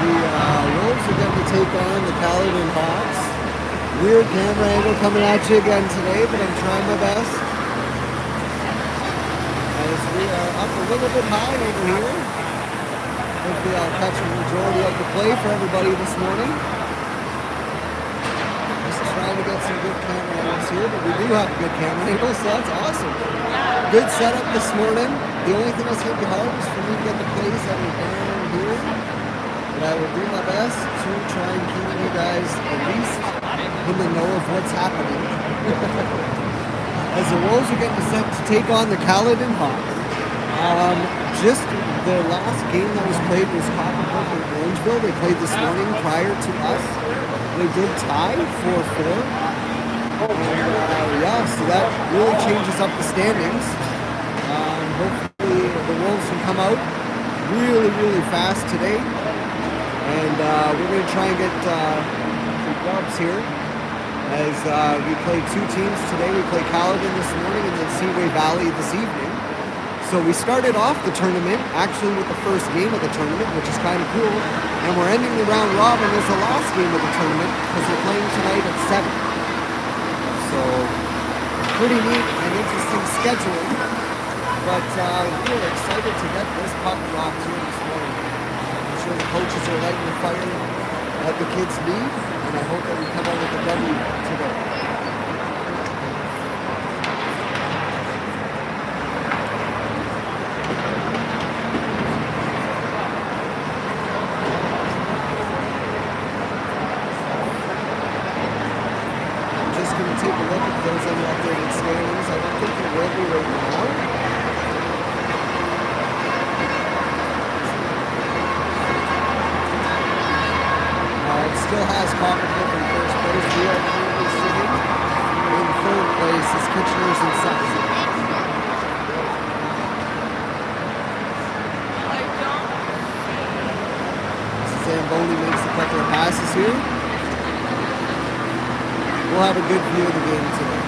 The Wolves are going to take on the Caledon Hawks. Weird camera angle coming at you again today, but I'm trying my best. As we are up a little bit high over here. Hopefully I'll catch a majority of the play for everybody this morning. Just trying to get some good camera angles here, but we do have a good camera angle, so that's awesome. Good setup this morning. The only thing that's going to be hard is for me to get the plays that are down here. But I will do my best to try and keep you guys at least in the know of what's happening. As the Wolves are getting set to take on the Caledon Hawks. Just the last game that was played was Copper Brook and Orangeville. They played this morning prior to us. They did tie 4-4. Yeah, so that really changes up the standings. Hopefully the Wolves can come out really fast today. And we're going to try and get some dubs here. As we played two teams today. We played Caledon this morning and then Seaway Valley this evening. So we started off the tournament actually with the first game of the tournament, which is kind of cool. And we're ending the round robin as the last game of the tournament because we're playing tonight at 7. So pretty neat and interesting schedule. But we're excited to get this puck rocked here this morning. I'm sure the coaches are lighting the fire that the kids need, and I hope that we come out with a W today. Take a look if there's any updated standings. I don't think there will be right now. It still has Copper Brook in first place. We are currently sitting in third place as Kitchener's in second. Zamboni makes a couple of passes here. We'll have a good view of the game today.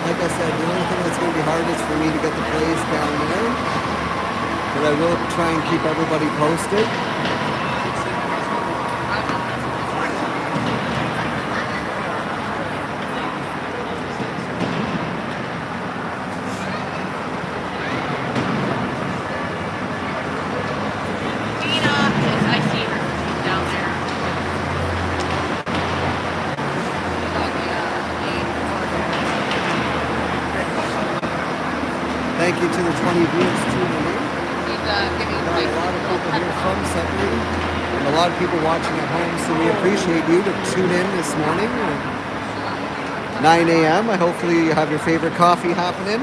Like I said, the only thing that's going to be hard is for me to get the plays down there. But I will try and keep everybody posted. Thank you to the 20 viewers tuning in. Got a lot of people here from Sudbury and a lot of people watching at home, so we appreciate you to tune in this morning at 9 a.m. Hopefully you have your favorite coffee happening,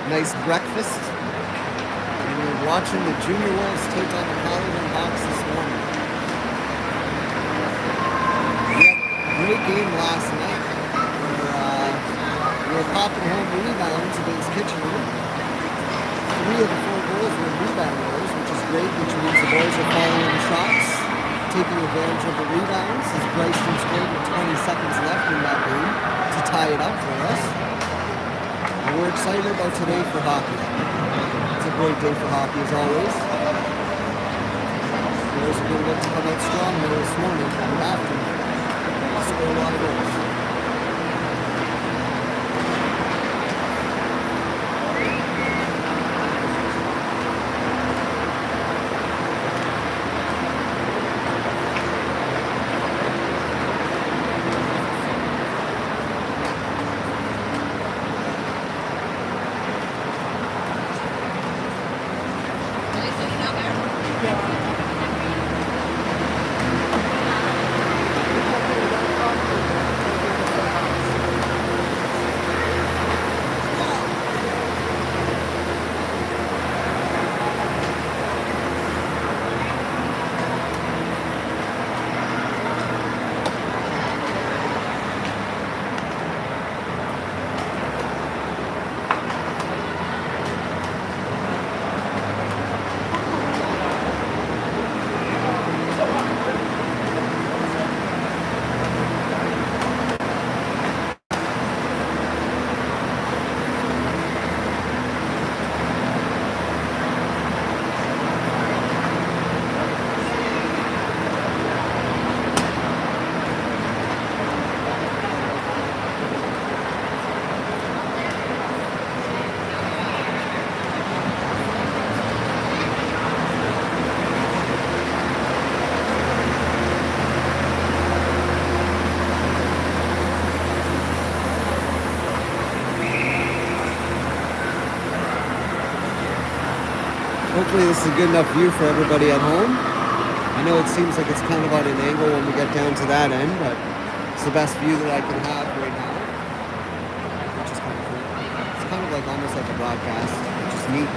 nice breakfast, and you're watching the Junior Wolves take on the Caledon Hawks this morning. We had a great game last night where we were popping home rebounds against Kitchener. 3 of the 4 goals were rebound goals, which is great, which means the boys are following the shots, taking advantage of the rebounds, as Bryson scored with 20 seconds left in that game to tie it up for us. And we're excited about today for hockey. It's a great day for hockey as always. The boys are going to look to come out strong here this morning and after score a lot of goals. Hopefully this is a good enough view for everybody at home. I know it seems like it's kind of at an angle when we get down to that end, but it's the best view that I can have right now, which is kind of cool. It's kind of like almost like a broadcast, which is neat.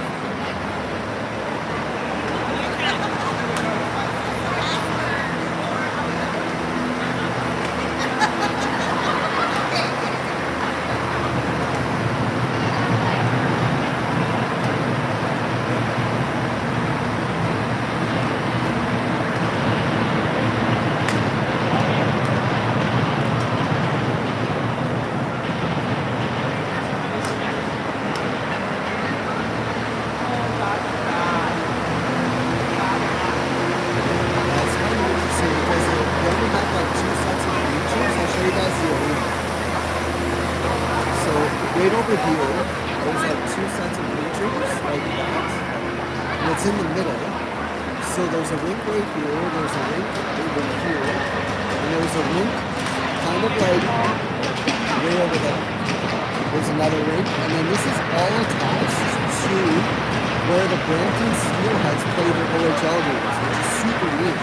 Right over here, there's like two sets of bleachers like that, and it's in the middle. So there's a rink right here, there's a rink over here, and there's a rink kind of like way over there. There's another rink, and then this is all attached to where the Brampton Steelheads play their OHL games, which is super neat.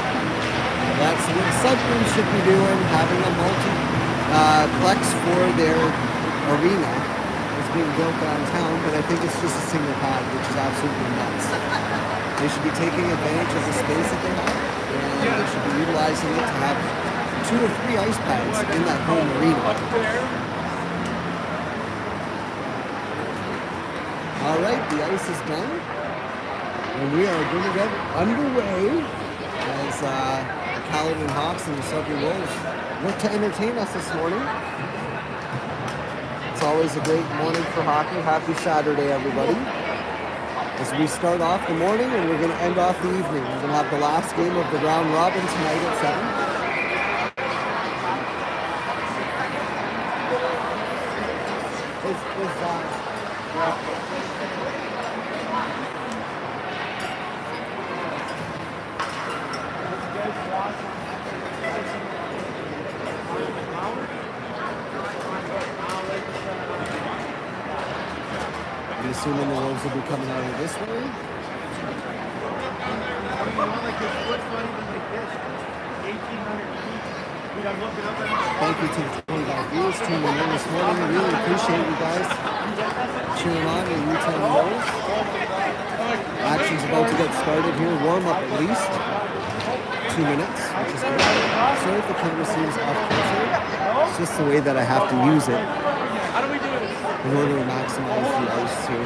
That's what Sudbury should be doing, having a multi-plex for their arena. Being built downtown, but I think it's just a single pad, which is absolutely nuts. They should be taking advantage of the space that they have, and they should be utilizing it to have 2 or 3 ice pads in that home arena. All right, the ice is done, and we are going to get underway as the Caledon Hawks and the Sudbury Wolves look to entertain us this morning. It's always a great morning for hockey. Happy Saturday, everybody. As we start off the morning and we're going to end off the evening. We're going to have the last game of the round robin tonight at 7. I'm assuming the Wolves will be coming out of this way. Thank you to the 25 viewers tuning in this morning. I really appreciate you guys cheering on the U10 Wolves. Action's about to get started here. Warm up at least 2 minutes, which is good. Sorry if the camera seems off kilter. It's just the way that I have to use it in order to maximize the ice here.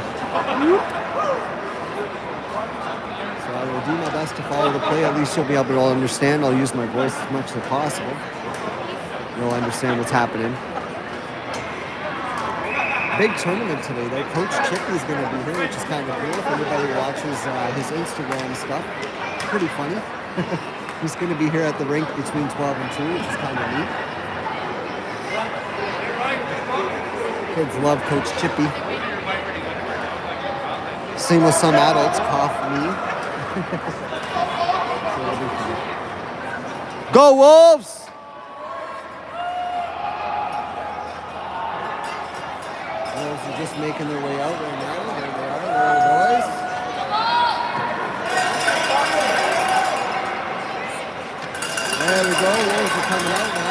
So I will do my best to follow the play. At least you'll be able to understand. I'll use my voice as much as possible. You'll understand what's happening. Big tournament today though. Coach Chippy's going to be here, which is kind of cool. If anybody watches his Instagram stuff, it's pretty funny. He's going to be here at the rink between 12 and 2, which is kind of neat. Kids love Coach Chippy. Same with some adults, cough me. So it'll be fun. Go Wolves! Wolves are just making their way out right now. There they are, little boys. There we go, Wolves are coming out now.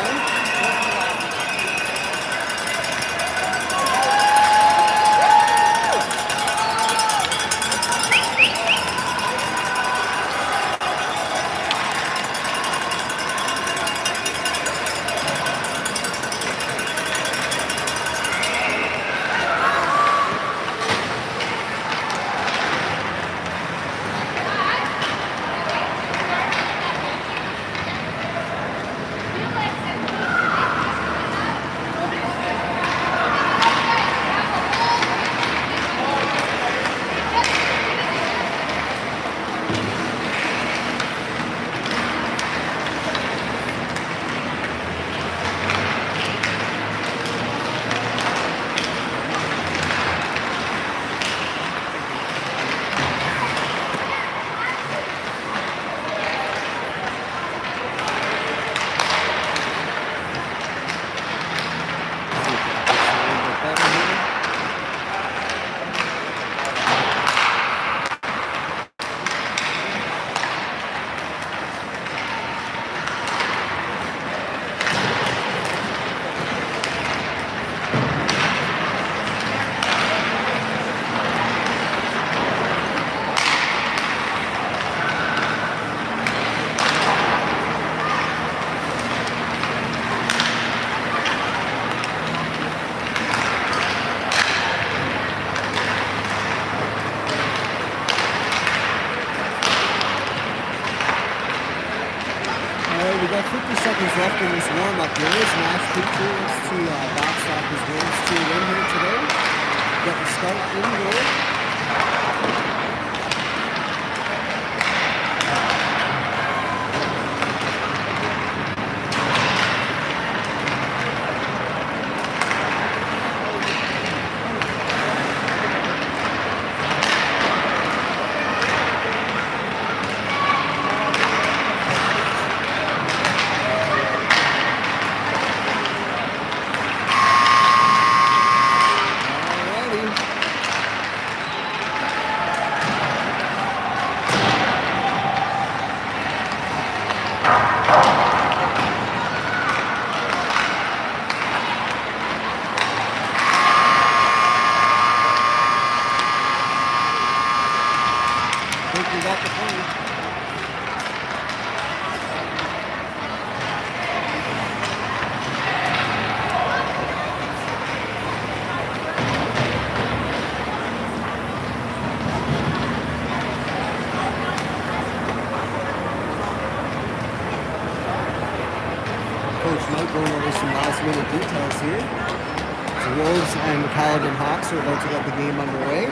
about 50 seconds left in this warm-up here as Nash Picture looks to backstop his wins to win here today. Get the start in goal. Coach Mike going over some last-minute details here. The Wolves and the Caledon Hawks are about to get the game underway.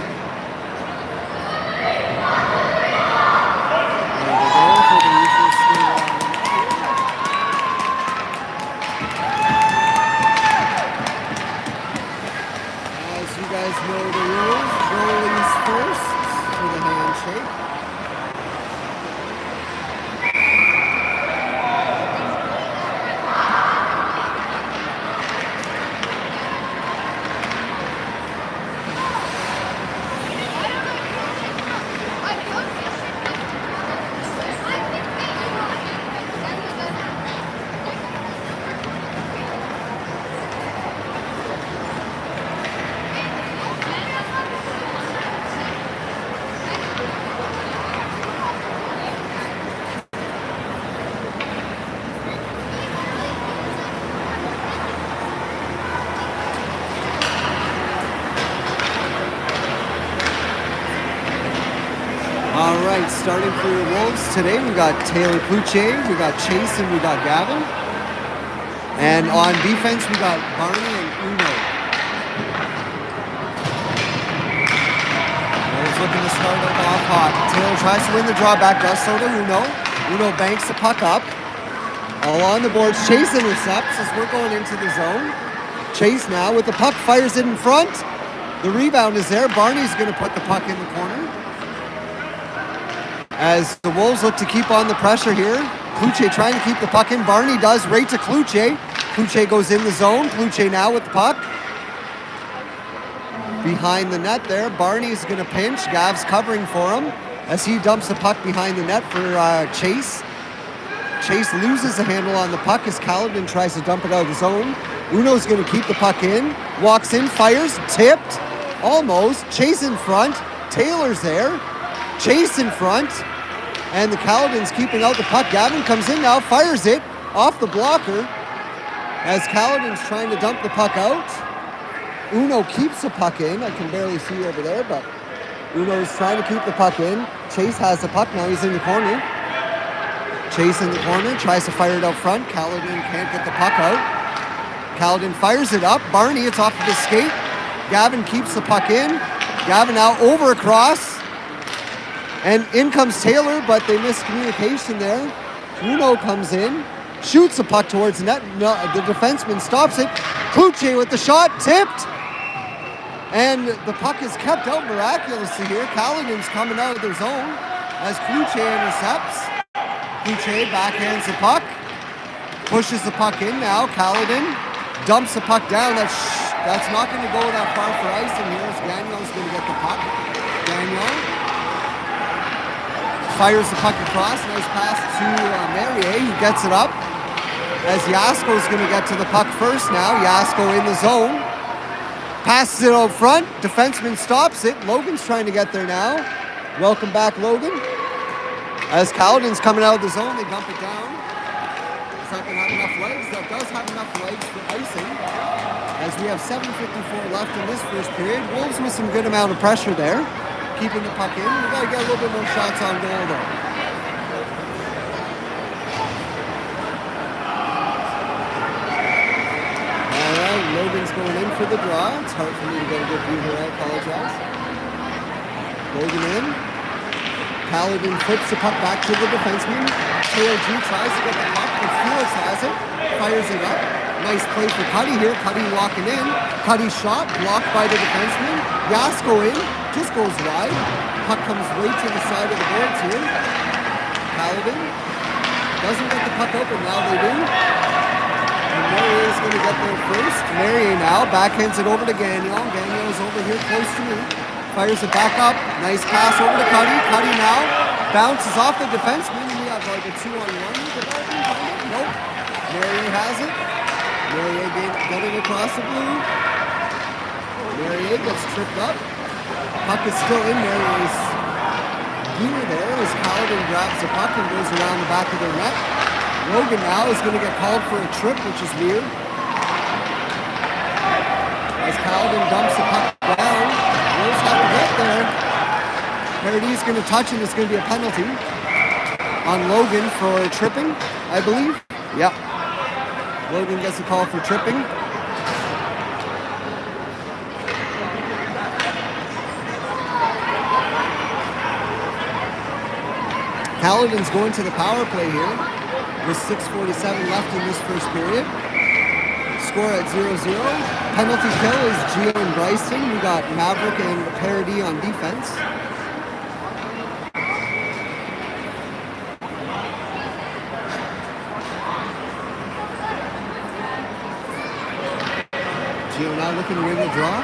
There we go for the usual score. As you guys know the rules, goalies first for the handshake. All right, starting for your Wolves today, we got Taylor Cloutier, we got Chase, and we got Gavin. And on defense, we got Barney and Uno. Wolves looking to start it off hot. Taylor tries to win the drawback, does so to Uno. Uno banks the puck up. All on the boards, Chase intercepts as we're going into the zone. Chase now with the puck, fires it in front. The rebound is there. Barney's going to put the puck in the corner. As the Wolves look to keep on the pressure here. Cloutier trying to keep the puck in. Barney does right to Cloutier. Cloutier goes in the zone. Cloutier now with the puck. Behind the net there. Barney's going to pinch. Gav's covering for him as he dumps the puck behind the net for Chase. Chase loses the handle on the puck as Caledon tries to dump it out of the zone. Uno's going to keep the puck in. Walks in, fires, tipped. Almost. Chase in front. Taylor's there. Chase in front, and the Caledon's keeping out the puck. Gavin comes in now, fires it off the blocker as Caledon's trying to dump the puck out. Uno keeps the puck in. I can barely see over there, but Uno's trying to keep the puck in. Chase has the puck now. He's in the corner. Chase in the corner, tries to fire it out front. Caledon can't get the puck out. Caledon fires it up. Barney, it's off of his skate. Gavin keeps the puck in. Gavin now over across. And in comes Taylor, but they missed communication there. Uno comes in, shoots the puck towards the net. No, the defenseman stops it. Cloutier with the shot, tipped. And the puck is kept out miraculously here. Caledon's coming out of their zone as Cloutier intercepts. Cloutier backhands the puck, pushes the puck in now. Caledon dumps the puck down. That's not going to go that far for icing here as Gagnon going to get the puck. Gagnon fires the puck across. Nice pass to Merrier. He gets it up as Yasko's going to get to the puck first now. Yasko in the zone. Passes it out front. Defenseman stops it. Logan's trying to get there now. Welcome back, Logan. As Caledon's coming out of the zone, they dump it down. It's not going to have enough legs. That does have enough legs for icing. As we have 7:54 left in this first period. Wolves with some good amount of pressure there. Keeping the puck in. We've got to get a little bit more shots on goal though. going in for the draw. It's hard for me to get a good view here. I apologize. Logan in. Caledon flips the puck back to the defenseman. KOG tries to get the puck, but Felix has it. Fires it up. Nice play for Cuddy here. Cuddy walking in. Cuddy shot, blocked by the defenseman. Yasko in, just goes wide. Puck comes right to the side of the boards here. Caledon doesn't get the puck open, now they do. And Mary is going to get there first. Mary now backhands it over to Gagnon. Gagnon's over here close to me. Fires it back up. Nice pass over to Cuddy. Cuddy now bounces off the defenseman. We have like a 2-on-1. Nope. Mary has it. Mary getting across the blue. Mary gets tripped up. Puck is still in Mary's gear there as Caledon grabs the puck and goes around the back of their net. Logan now is going to get called for a trip, which is weird. As Caledon dumps the puck down, Wolves have to get there. Parady's going to touch and it's going to be a penalty on Logan for tripping, I believe. Yep. Logan gets a call for tripping. Caledon's going to the power play here with 6:47 left in this first period. Score at 0-0. Penalty kill is Gio and Bryson. We got Maverick and Parody on defense. Gio now looking to win the draw.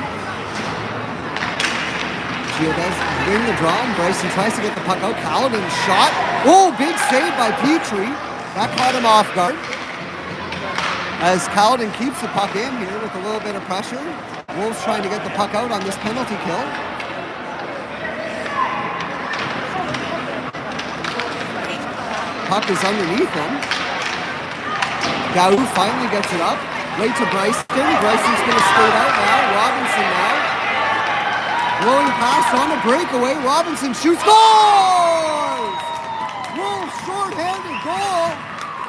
Gio does win the draw, and Bryson tries to get the puck out. Caledon shot. Oh, big save by Petrie. That caught him off guard. As Caledon keeps the puck in here with a little bit of pressure. Wolves trying to get the puck out on this penalty kill. Puck is underneath him. Gaou finally gets it up. Right to Bryson. Bryson's going to skate out now. Robinson now. Blowing pass on a breakaway. Robinson shoots. Scores! Wolves short-handed goal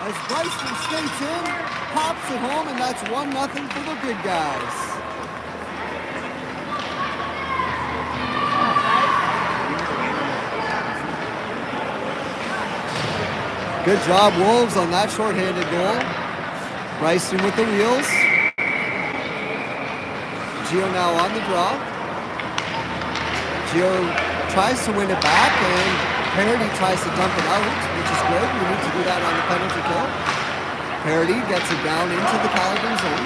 as Bryson skates in, pops it home, and that's 1-0 for the big guys. Good job, Wolves, on that short-handed goal. Bryson with the wheels. Gio now on the draw. Gio tries to win it back, and Parody tries to dump it out, which is good. We need to do that on the penalty kill. Parody gets it down into the Caledon zone.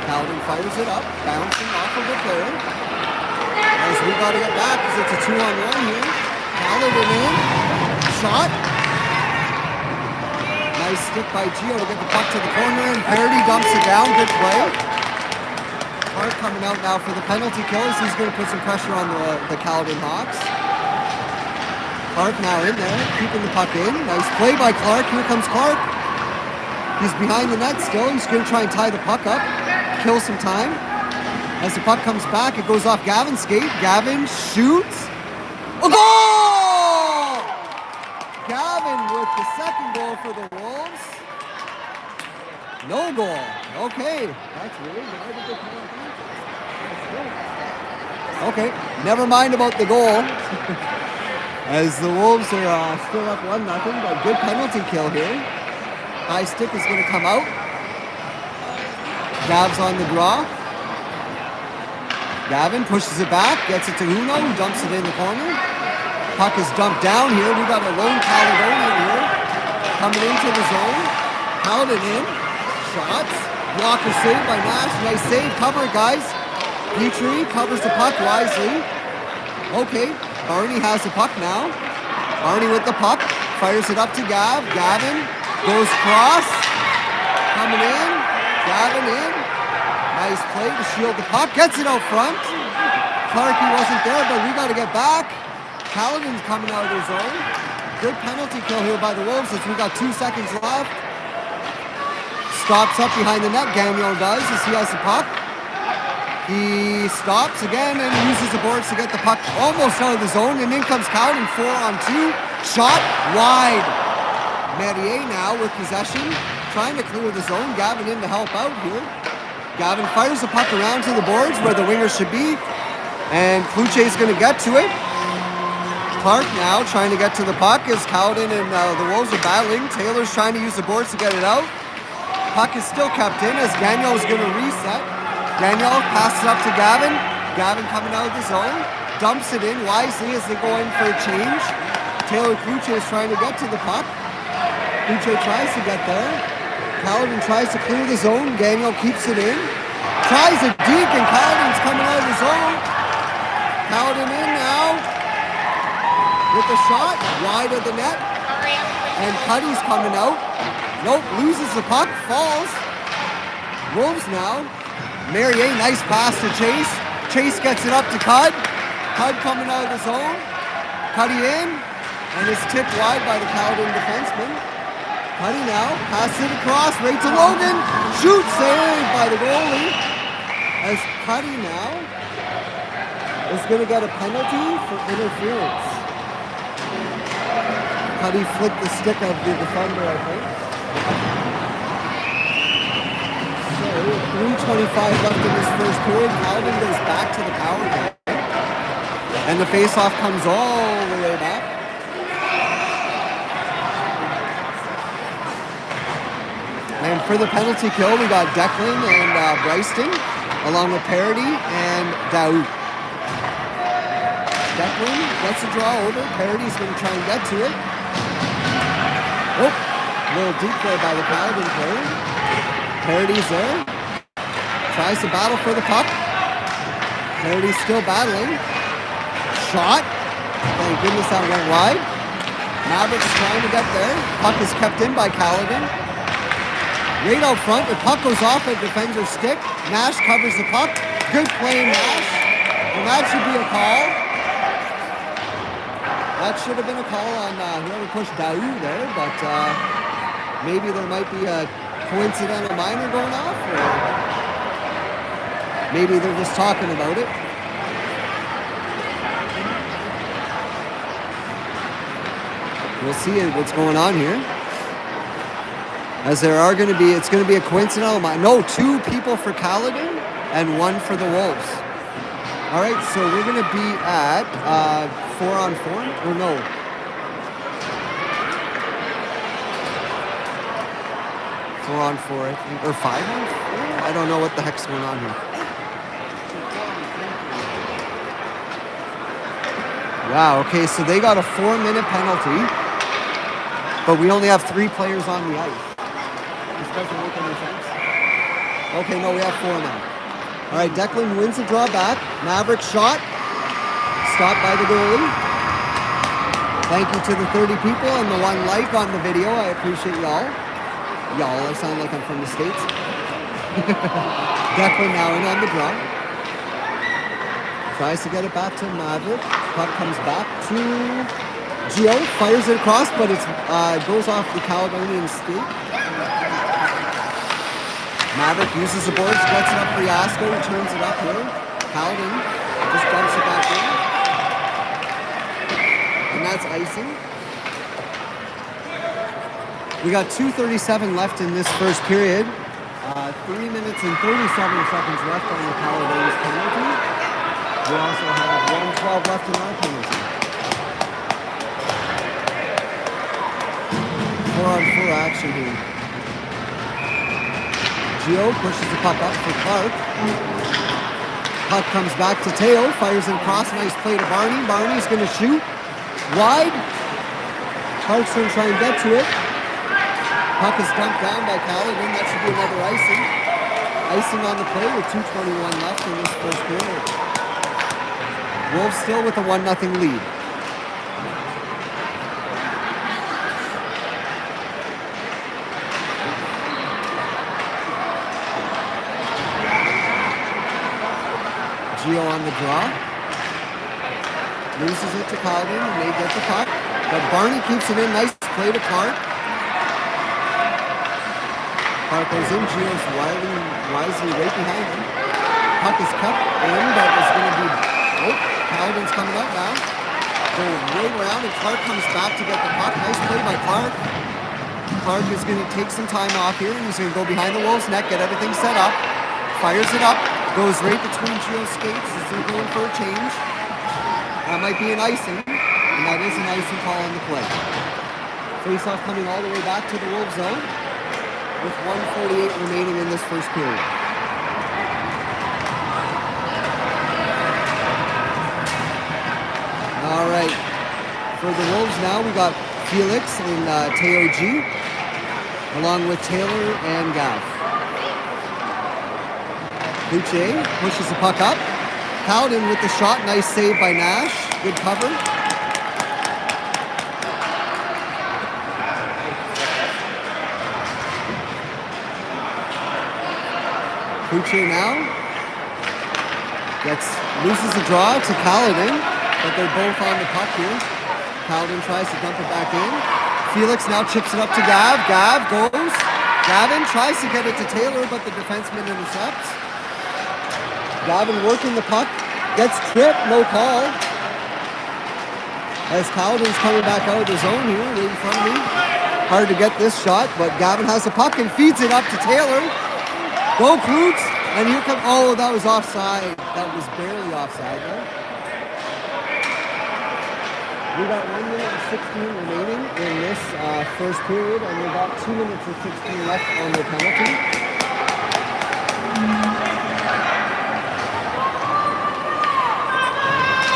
Caledon fires it up, bouncing off of the player. As we got to get back because it's a 2-on-1 here. Caledon in. Shot. Nice stick by Gio to get the puck to the corner, and Parody dumps it down. Good play. Clark coming out now for the penalty kills. He's going to put some pressure on the Caledon Hawks. Clark now in there, keeping the puck in. Nice play by Clark. Here comes Clark. He's behind the net still. He's going to try and tie the puck up, kill some time. As the puck comes back, it goes off Gavin's skate. Gavin shoots. A goal! Gavin with the second goal for the Wolves. No goal. Okay, that's weird. Okay, never mind about the goal. As the Wolves are still up 1-0, but good penalty kill here. High stick is going to come out. Gav's on the draw. Gavin pushes it back, gets it to Uno, who dumps it in the corner. Puck is dumped down here. We got a lone Caledonian here coming into the zone. Caledon in. Shots. Blocker save by Nash. Nice save. Cover it, guys. Petrie covers the puck wisely. Okay. Barney has the puck now. Barney with the puck. Fires it up to Gav. Gavin goes cross. Coming in. Gavin in. Nice play to shield the puck. Gets it out front. Clarkie wasn't there, but we got to get back. Caledon's coming out of their zone. Good penalty kill here by the Wolves as we got 2 seconds left. Stops up behind the net. Gagnon does as he has the puck. He stops again and uses the boards to get the puck almost out of the zone. And in comes Caledon, 4-on-2. Shot wide. Merrier now with possession, trying to clear the zone. Gavin in to help out here. Gavin fires the puck around to the boards where the wingers should be, and Kluche's going to get to it. Clark now trying to get to the puck as Caledon and the Wolves are battling. Taylor's trying to use the boards to get it out. Puck is still kept in as Gagnon is going to reset. Gagnon passes up to Gavin. Gavin coming out of the zone. Dumps it in wisely as they go in for a change. Taylor Kluche is trying to get to the puck. Kluche tries to get there. Caledon tries to clear the zone. Gagnon keeps it in. Tries a deke and Caledon's coming out of the zone. Caledon in now. With a shot, wide of the net. And Cuddy's coming out. Nope, loses the puck, falls. Wolves now. Marier, nice pass to Chase. Chase gets it up to Cud. Cud coming out of the zone. Cuddy in. And it's tipped wide by the Caledon defenseman. Cuddy now, passes it across, right to Logan. Shoot, saved by the goalie. As Cuddy now is going to get a penalty for interference. Cuddy flicked the stick of the defender, I think. So, 3:25 left in this first period. Caledon goes back to the power play. And the faceoff comes all the way back. And for the penalty kill, we got Declan and Bryston, along with Parody and Daoud. Declan gets a draw over. Parody's going to try and get to it. Oh, a little deep there by the Caledon player. Parody's there. Tries to battle for the puck. Parody's still battling. Shot. Thank goodness that went wide. Maverick's trying to get there. Puck is kept in by Caledon. Right out front, the puck goes off a defender's stick. Nash covers the puck. Good play, Nash. And that should be a call. That should have been a call on whoever pushed Daoud there, but maybe there might be a coincidental minor going off, or maybe they're just talking about it. We'll see what's going on here. As there are going to be, it's going to be a coincidental minor. No, 2 people for Caledon and 1 for the Wolves. All right, so we're going to be at 4-on-4, or no? Four on four, I think, or 5-on-4? I don't know what the heck's going on here. Wow, okay, so they got a 4-minute penalty, but we only have 3 players on the ice. This doesn't make any sense. Okay, no, we have 4 now. All right, Declan wins the draw back. Maverick shot. Stopped by the goalie. Thank you to the 30 people and the 1 like on the video. I appreciate y'all. Y'all, I sound like I'm from the States. Declan now in on the draw. Tries to get it back to Maverick. Puck comes back to Gio. Fires it across, but it goes off the Caledonian skate. Maverick uses the boards, gets it up for Yasko, turns it up here. Caledon just dumps it back in. And that's icing. We got 2:37 left in this first period. 3 minutes and 37 seconds left on the Caledon's penalty. We also have 1:12 left in our penalty. 4-on-4 action here. Gio pushes the puck up for Clark. Puck comes back to Teo, fires it across, nice play to Barney. Barney's going to shoot. Wide. Clark's going to try and get to it. Puck is dumped down by Caledon. That should be another icing. Icing on the play with 2:21 left in this first period. Wolves still with a 1-0 lead. Gio on the draw. Loses it to Caledon and they get the puck. But Barney keeps it in. Nice play to Clark. Clark goes in. Gio's wisely right behind him. Puck is kept in, but is going to be... Oh, Caledon's coming up now. Go right around and Clark comes back to get the puck. Nice play by Clark. Clark is going to take some time off here and he's going to go behind the Wolves' net, get everything set up. fires it up, goes right between Gio's skates as they're going for a change. That might be an icing, and that is an icing call on the play. Face-off coming all the way back to the Wolves zone with 1:48 remaining in this first period. All right, for the Wolves now, we got Felix and Teo G, along with Taylor and Gav. Luce pushes the puck up. Caledon with the shot, nice save by Nash, good cover. Luce now loses the draw to Caledon, but they're both on the puck here. Caledon tries to dump it back in. Felix now chips it up to Gav. Gav goes. Gavin tries to get it to Taylor, but the defenseman intercepts. Gavin working the puck. Gets tripped, no call. As Caledon's coming back out of the zone here, right in front of me. Hard to get this shot, but Gavin has the puck and feeds it up to Taylor. Go Klutz, and here comes, oh, that was offside. That was barely offside though. We got 1 minute and 16 remaining in this first period, and we got 2 minutes and 16 left on their penalty.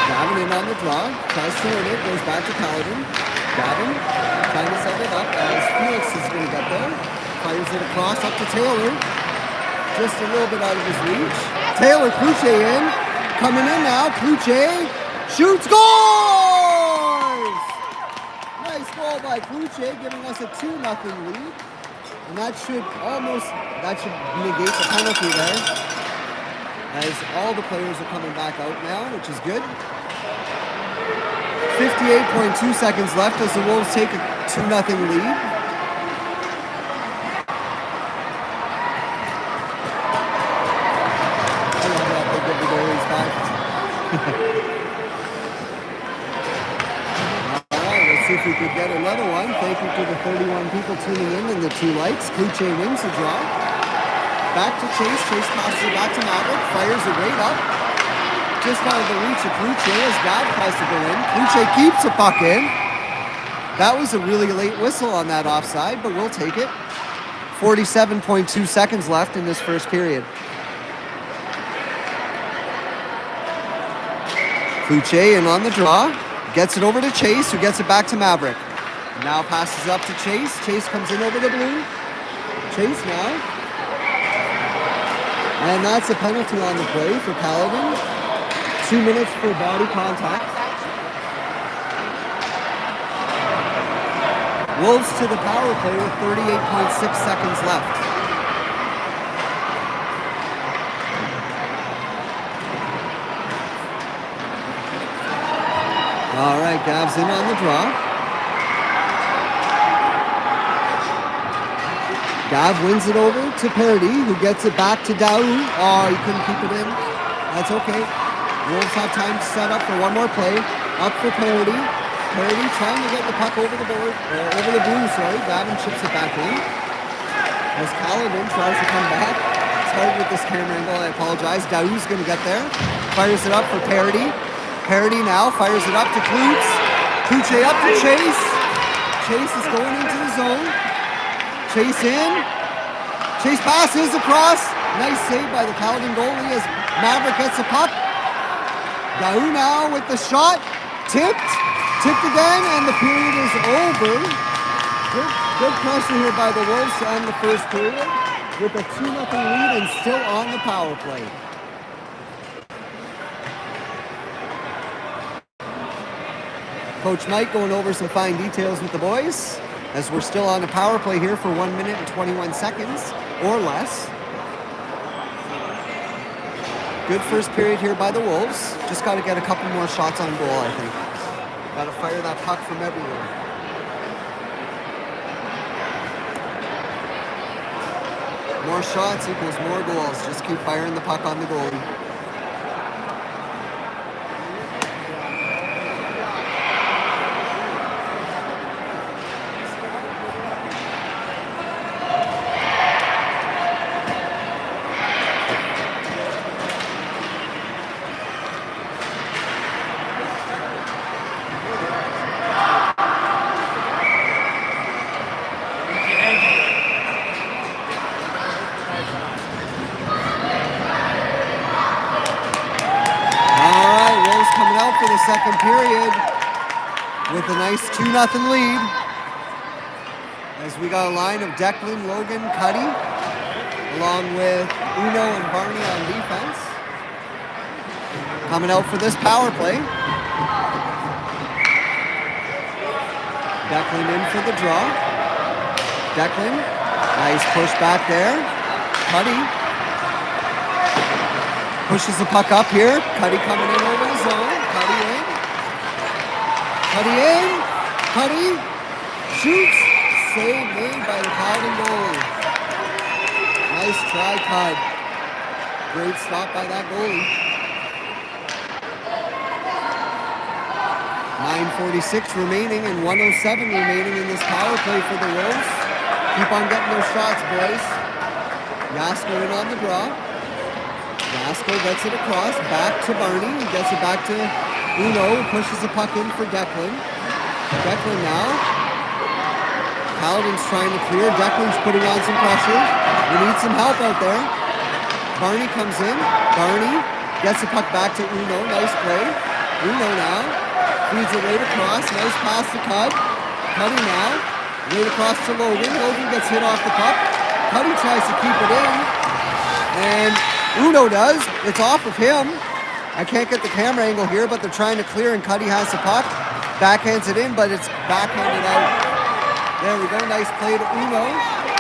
Gavin in on the draw, tries to win it, goes back to Caledon. Gavin trying to set it up as Felix is going to get there. Fires it across up to Taylor. Just a little bit out of his reach. Taylor Kluche in. Coming in now. Kluche shoots. Scores! Nice goal by Kluche, giving us a 2-0 lead. And that should negate the penalty there. As all the players are coming back out now, which is good. 58.2 seconds left as the Wolves take a 2-0 lead. Alright, let's see if we could get another one. Thank you to the 31 people tuning in and the 2 likes. Kluche wins the draw. Back to Chase. Chase passes it back to Maverick. Fires it right up. Just out of the reach of Kluche as Gav tries to go in. Kluche keeps the puck in. That was a really late whistle on that offside, but we'll take it. 47.2 seconds left in this first period. Kluche in on the draw, gets it over to Chase, who gets it back to Maverick. Now passes up to Chase. Chase comes in over the blue. Chase now. And that's a penalty on the play for Caledon. 2 minutes for body contact. Wolves to the power play with 38.6 seconds left. All right, Gav's in on the draw. Gav wins it over to Parody, who gets it back to Daou. Oh, he couldn't keep it in. That's okay. Wolves have time to set up for one more play. Up for Parody. Parody trying to get the puck over the board, over the blue, sorry. Gavin chips it back in. As Caledon tries to come back. It's hard with this camera angle, I apologize. Daou's going to get there. Fires it up for Parody. Parody now fires it up to Klutz. Kluche up to Chase. Chase is going into the zone. Chase in. Chase passes across. Nice save by the Caledon goalie as Maverick gets the puck. Daou now with the shot. Tipped. Tipped again, and the period is over. Good pressure here by the Wolves to end the first period with a 2-0 lead and still on the power play. Coach Mike going over some fine details with the boys as we're still on the power play here for 1 minute and 21 seconds or less. Good first period here by the Wolves. Just got to get a couple more shots on goal, I think. Got to fire that puck from everywhere. More shots equals more goals. Just keep firing the puck on the goalie. second period with a nice 2-0 lead. As we got a line of Declan, Logan, Cuddy, along with Uno and Barney on defense. Coming out for this power play. Declan in for the draw. Declan, nice push back there. Cuddy pushes the puck up here. Cuddy coming in over the zone. Cuddy in. Cuddy in. Cuddy shoots. Save made by the Caledon goalie. Nice try, Cud. Great stop by that goalie. 9:46 remaining and 1:07 remaining in this power play for the Wolves. Keep on getting those shots, boys. Yasko in on the draw. Yasko gets it across, back to Barney. He gets it back to Uno, pushes the puck in for Declan. Declan now. Caledon's trying to clear. Declan's putting on some pressure. We need some help out there. Barney comes in. Barney gets the puck back to Uno. Nice play. Uno now. Feeds it right across. Nice pass to Cud. Cuddy now. Right across to Logan. Logan gets hit off the puck. Cuddy tries to keep it in. And Uno does. It's off of him. I can't get the camera angle here, but they're trying to clear and Cuddy has the puck. Backhands it in, but it's backhanded out. There we go. Nice play to Uno.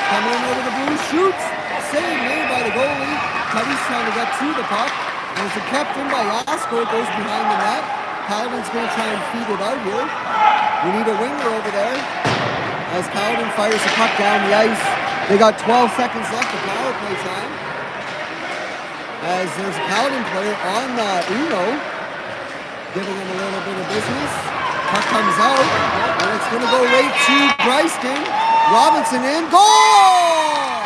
Coming in over the blue. Shoots. Save made by the goalie. Cuddy's trying to get to the puck. And it's kept in by Yasko. It goes behind the net. Caledon's going to try and feed it out here. We need a winger over there. As Caledon fires the puck down the ice. They got 12 seconds left of power play time. As there's a Caledon player on Uno. Giving him a little bit of business. Puck comes out. And it's going to go right to Bryston. Robinson in. Goal!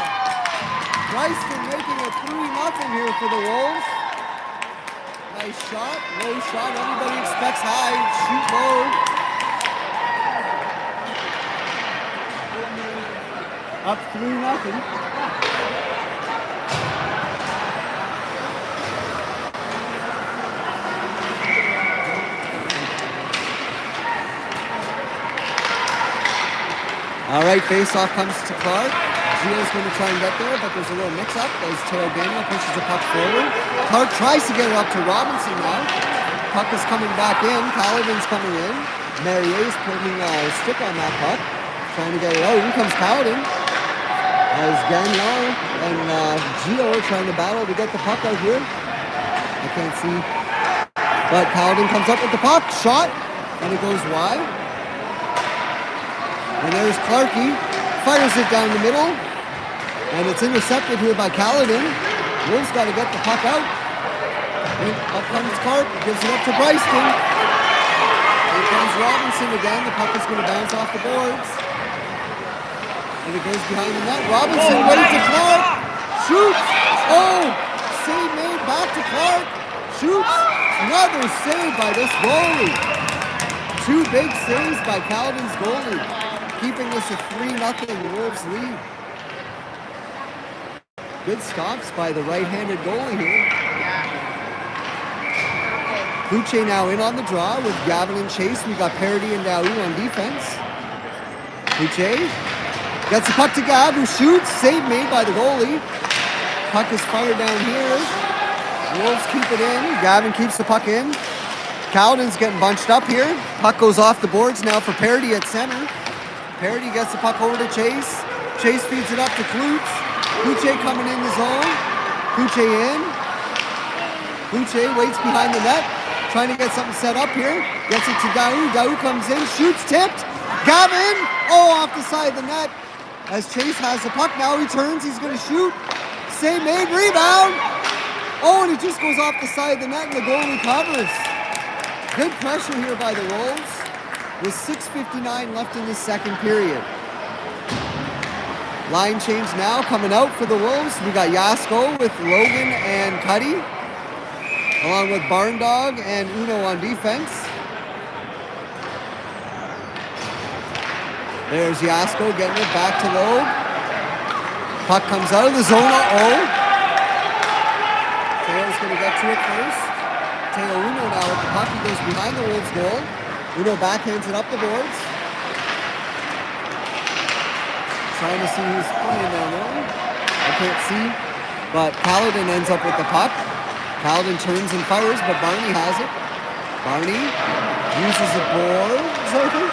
Bryston making it 3-0 here for the Wolves. Nice shot, low shot. Everybody expects high, shoot low. Up 3-0. All right, face-off comes to Clark. Gio's going to try and get there, but there's a little mix-up as Teo Daniel pushes the puck forward. Clark tries to get it up to Robinson now. Puck is coming back in. Caledon's coming in. Marier's putting a stick on that puck, trying to get it out. Here comes Caledon. As Daniel and Gio are trying to battle to get the puck out here. I can't see. But Caledon comes up with the puck. Shot. And it goes wide. And there's Clarkie. Fires it down the middle. And it's intercepted here by Caledon. Wolves got to get the puck out. And up comes Clark. Gives it up to Bryston. Here comes Robinson again. The puck is going to bounce off the boards. And it goes behind the net. Robinson ready to Clark. Shoots. Oh! Save made back to Clark. Shoots. Another save by this goalie. Two big saves by Caledon's goalie. Keeping this a 3-0 Wolves lead. Good stops by the right-handed goalie here. Kuche now in on the draw with Gavin and Chase. We got Parody and Daou on defense. Kuche gets the puck to Gav, who shoots. Save made by the goalie. Puck is fired down here. Wolves keep it in. Gavin keeps the puck in. Caledon's getting bunched up here. Puck goes off the boards now for Parody at center. Parody gets the puck over to Chase. Chase feeds it up to Klutz. Kuche coming in the zone. Kuche in. Kuche waits behind the net. Trying to get something set up here. Gets it to Daou. Daou comes in. Shoots tipped. Gavin. Oh, off the side of the net. As Chase has the puck. Now he turns. He's going to shoot. Save made. Rebound. Oh, and it just goes off the side of the net and the goalie covers. Good pressure here by the Wolves. With 6:59 left in the second period. Line change now coming out for the Wolves. We got Yasko with Logan and Cuddy, along with Barn Dog and Uno on defense. There's Yasko getting it back to Logue. Puck comes out of the zone. Oh, Taylor's going to get to it first. Teo Uno now with the puck. He goes behind the Wolves goal. Uno backhands it up the boards. Trying to see who's playing down there. I can't see. But Caledon ends up with the puck. Caledon turns and fires, but Barney has it. Barney uses the boards, I think.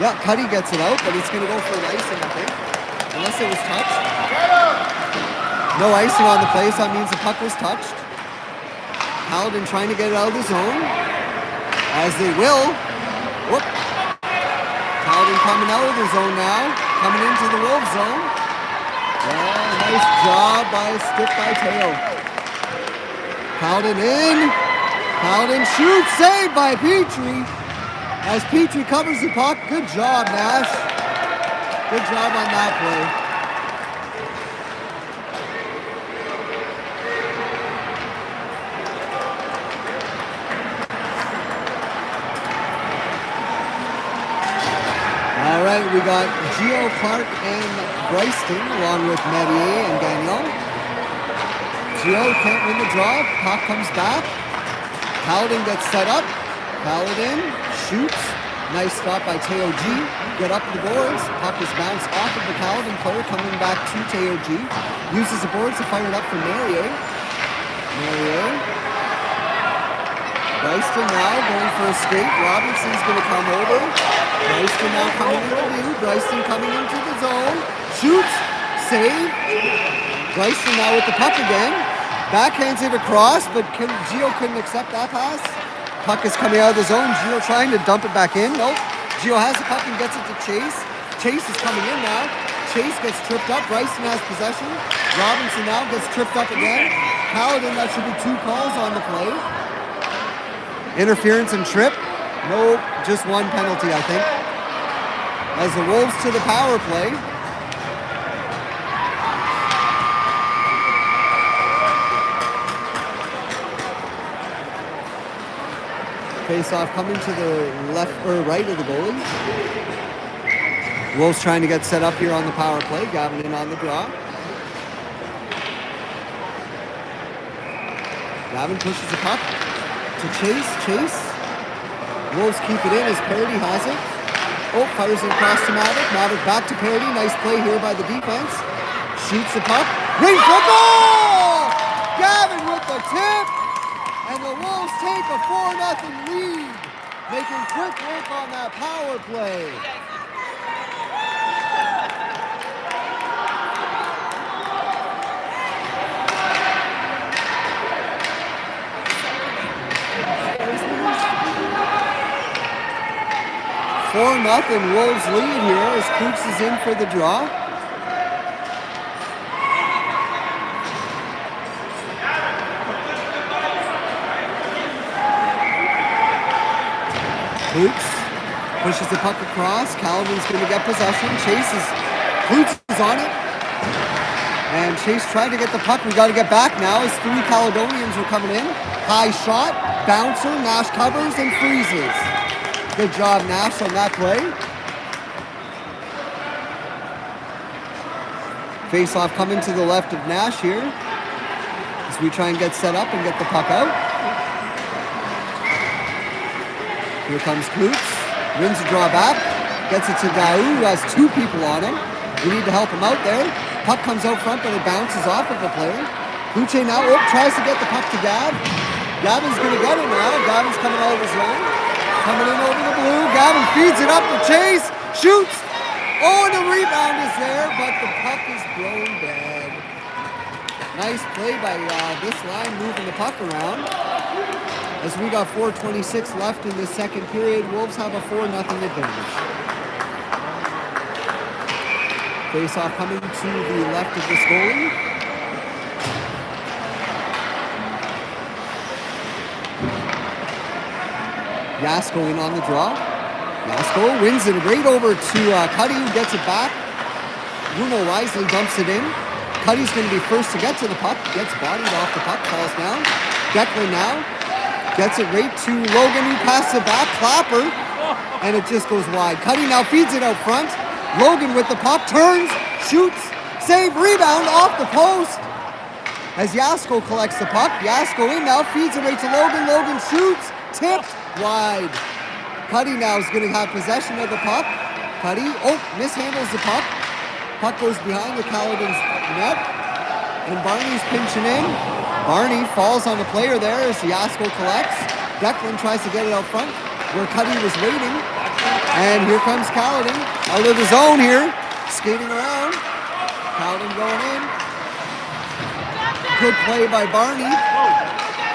Yeah, Cuddy gets it out, but it's going to go for an icing, I think. Unless it was touched. No icing on the play, so that means the puck was touched. Caledon trying to get it out of the zone. As they will. Whoop. Caledon coming out of the zone now. Coming into the Wolves zone. Yeah, nice job by a stick by Teo. Caledon in. Caledon shoots. Saved by Petrie. As Petrie covers the puck. Good job, Nash. Good job on that play. All right, we got Gio, Clark, and Bryston, along with Medier and Daniel. Gio can't win the draw. Puck comes back. Caledon gets set up. Caledon shoots. Nice stop by Teo G. Get up the boards. Puck is bounced off of the Caledon player, coming back to Teo G. Uses the boards to fire it up for Medier. Medier. Bryston now going for a skate. Robinson's going to come over. Bryston now coming into view. Bryston coming into the zone. Shoots. Save. Bryston now with the puck again. Backhands it across, but Gio couldn't accept that pass. Puck is coming out of the zone. Gio trying to dump it back in. Nope. Gio has the puck and gets it to Chase. Chase is coming in now. Chase gets tripped up. Bryston has possession. Robinson now gets tripped up again. Caledon, that should be 2 calls on the play. Interference and trip. Nope, just 1 penalty, I think. As the Wolves to the power play. Face-off coming to the left or right of the goalie. Wolves trying to get set up here on the power play. Gavin in on the draw. Gavin pushes the puck to Chase. Wolves keep it in as Parody has it. Oh, fires it across to Maverick. Maverick back to Parody. Nice play here by the defense. Shoots the puck. Ring for goal! Gavin with the tip. And the Wolves take a 4-0 lead. Making quick work on that power play. Nothing Wolves lead here as Coots is in for the draw. Coots pushes the puck across. Caledon's going to get possession. Coots is on it. And Chase tried to get the puck. We got to get back now as 3 Caledonians are coming in. High shot, bouncer, Nash covers and freezes. Good job, Nash, on that play. Face-off coming to the left of Nash here as we try and get set up and get the puck out. Here comes Coots. Wins the draw back. Gets it to Daou, who has 2 people on him. We need to help him out there. Puck comes out front, but it bounces off of the player. Coots now tries to get the puck to Gav. Gavin's going to get it now. Gavin's coming out of his zone. Coming in over the blue. Gavin feeds it up to Chase. Shoots. Oh, and the rebound is there, but the puck is blown dead. Nice play by this line, moving the puck around. As we got 4:26 left in the second period, Wolves have a 4-0 advantage. Face-off coming to the left of this goalie. Yasko in on the draw. Yasko wins it right over to Cuddy, who gets it back. Bruno wisely dumps it in. Cuddy's going to be first to get to the puck. Gets bodied off the puck, falls down. Declan now gets it right to Logan, who passes it back. Clapper, and it just goes wide. Cuddy now feeds it out front. Logan with the puck, turns, shoots, save, rebound off the post. as Yasko collects the puck. Yasko in now, feeds it right to Logan. Logan shoots, tipped, wide. Cuddy now is going to have possession of the puck. Cuddy, mishandles the puck. Puck goes behind the Caledon's net, and Barney's pinching in. Barney falls on the player there as Yasko collects. Declan tries to get it out front where Cuddy was waiting. And here comes Caledon out of the zone here, skating around. Caledon going in. Good play by Barney.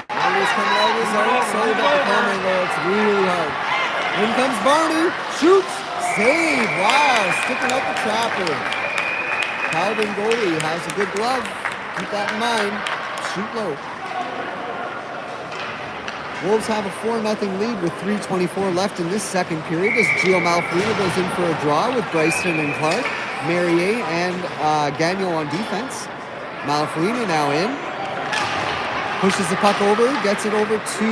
Barney's coming out of the zone. Sorry about the camera angle, it's really hard. In comes Barney, shoots, save. Wow, sticking out the trapper. Caledon goalie has a good glove. Keep that in mind. Shoot low. Wolves have a 4-0 lead with 3:24 left in this second period as Gio Malfrino goes in for a draw with Bryson and Clark, Merrier and Gagnon on defense. Malfrino now in. Pushes the puck over, gets it over to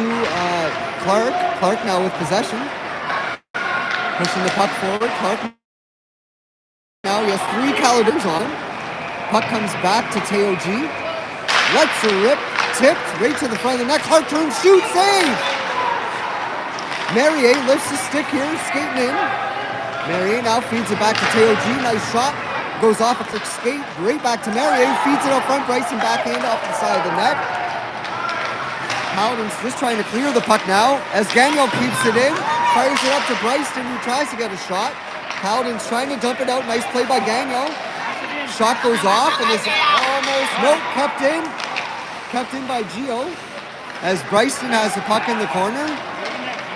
Clark. Clark now with possession. Pushing the puck forward. Clark now he has 3 Caledons on him. Puck comes back to Teo G. Lets her rip. Tipped right to the front of the net. Clark turns, shoots, save! Merrier lifts the stick here, skating in. Merrier now feeds it back to Teo G. Nice shot. Goes off a quick skate, right back to Merrier. Feeds it up front, Bryson backhand off the side of the net. Caledon's just trying to clear the puck now as Gagnon keeps it in. Fires it up to Bryson who tries to get a shot. Caledon's trying to dump it out. Nice play by Gagnon. Shot goes off and is almost, kept in. Kept in by Gio as Bryson has the puck in the corner.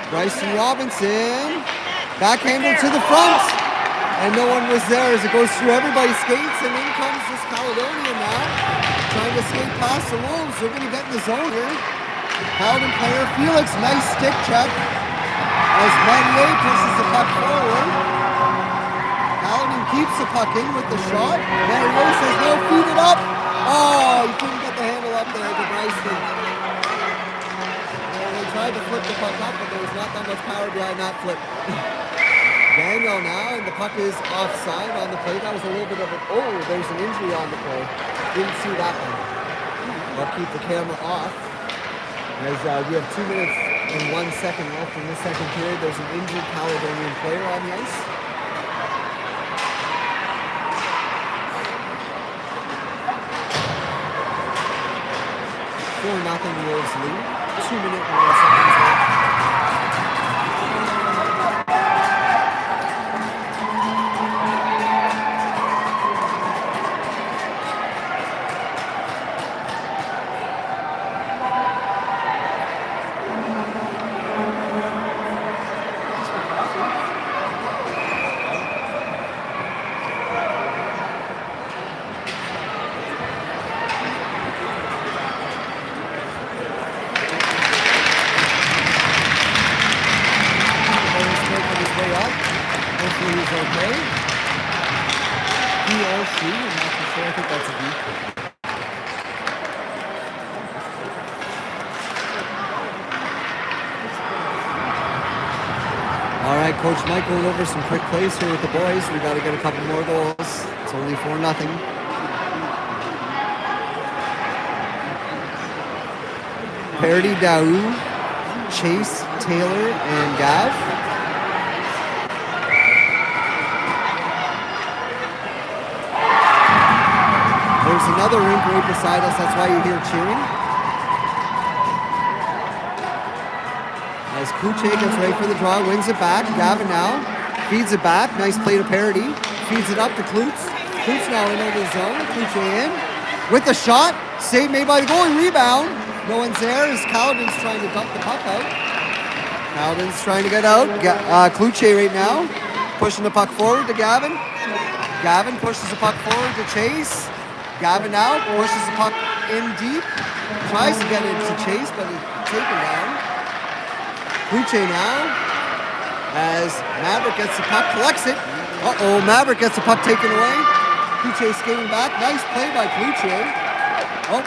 Bryson Robinson backhanded to the front and no one was there as it goes through everybody's skates and in comes this Caledonian now trying to skate past the Wolves. They're going to get in the zone here. Caledon player Felix, nice stick check as Manier pushes the puck forward. Caledon keeps the puck in with the shot. Manier says no, feed it up. Oh, you couldn't get the handle up there to Bryson. They tried to flip the puck up, but there was not that much power behind that flip. Daniel now, and the puck is offside on the play. That was a little bit of there's an injury on the play. Didn't see that one. I'll keep the camera off. As we have 2 minutes and 1 second left in this second period, there's an injured Caledonian player on the ice. 4-0 Wolves lead. 2 minutes and 1 seconds left. Coach Mike going over some quick plays here with the boys. We got to get a couple more goals. It's only 4-0. Parody, Daou, Chase, Taylor, and Gav. There's another rink right beside us. That's why you hear cheering. As Kuche gets ready for the draw, wins it back. Gavin now feeds it back. Nice play to Parody. Feeds it up to Klutz. Klutz now in over the zone. Kuche in with the shot. Save made by the goalie. Rebound. No one's there as Caledon's trying to dump the puck out. Caledon's trying to get out. Kluche right now pushing the puck forward to Gavin. Gavin pushes the puck forward to Chase. Gavin now pushes the puck in deep. Tries to get it to Chase, but he's taken down. Kluche now, as Maverick gets the puck, collects it. Maverick gets the puck taken away. Kluche skating back. Nice play by Kluche.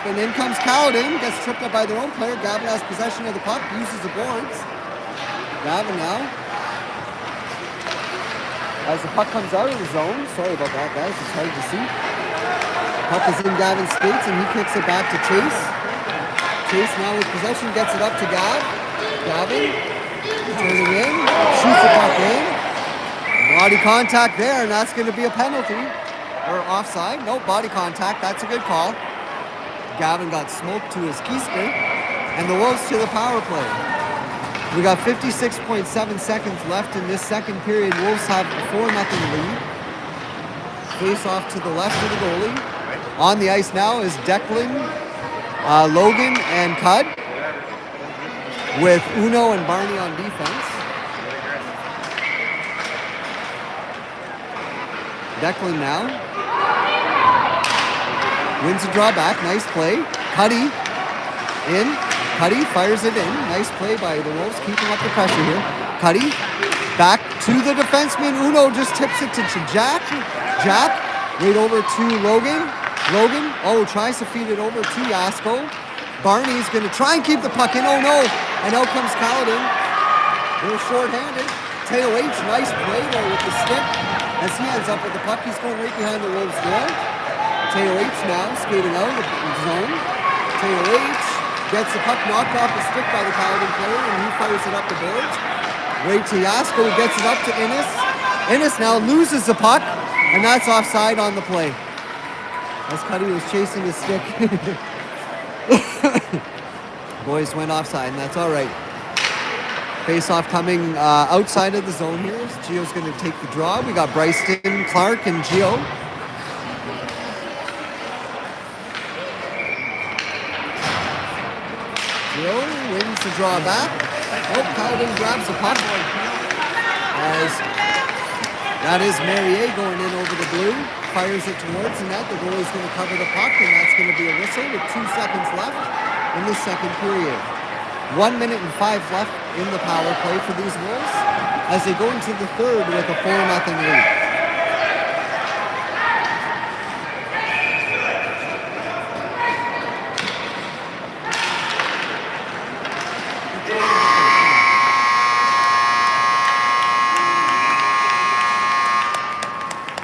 And in comes Caledon. Gets tripped up by their own player. Gavin has possession of the puck, uses the boards. Gavin now. As the puck comes out of the zone. Sorry about that, guys. It's hard to see. Puck is in Gavin's skates, and he kicks it back to Chase. Chase now with possession gets it up to Gav. Gavin turning in, shoots the puck in. Body contact there, and that's going to be a penalty. Or offside. Nope, body contact. That's a good call. Gavin got smoked to his keister. And the Wolves to the power play. We got 56.7 seconds left in this second period. Wolves have a 4-0 lead. Face off to the left of the goalie. On the ice now is Declan, Logan, and Cud, with Uno and Barney on defense. Declan now wins a draw back. Nice play. Cuddy in. Cuddy fires it in. Nice play by the Wolves, keeping up the pressure here. Cuddy back to the defenseman. Uno just tips it to Jack. Jack right over to Logan. Logan, tries to feed it over to Yasko. Barney's going to try and keep the puck in. Oh, no. And out comes Caledon. They're short-handed. Teo H, nice play there with the stick. As he ends up with the puck, he's going right behind the Wolves' goal. Teo H now skating out of the zone. Teo H gets the puck knocked off the stick by the Caledon player, and he fires it up the boards. Right to Yasko, who gets it up to Innes. Innes now loses the puck, and that's offside on the play. As Cuddy was chasing his stick. Boys went offside, and that's all right. Face-off coming outside of the zone here. Gio's going to take the draw. We got Bryson, Clark, and Gio. Gio wins the draw back. Caledon grabs the puck. As that is Marier going in over the blue. Fires it towards the net. The goalie's going to cover the puck, and that's going to be a whistle with 2 seconds left in the second period. 1 minute and 5 left in the power play for these Wolves as they go into the third with a 4-0 lead.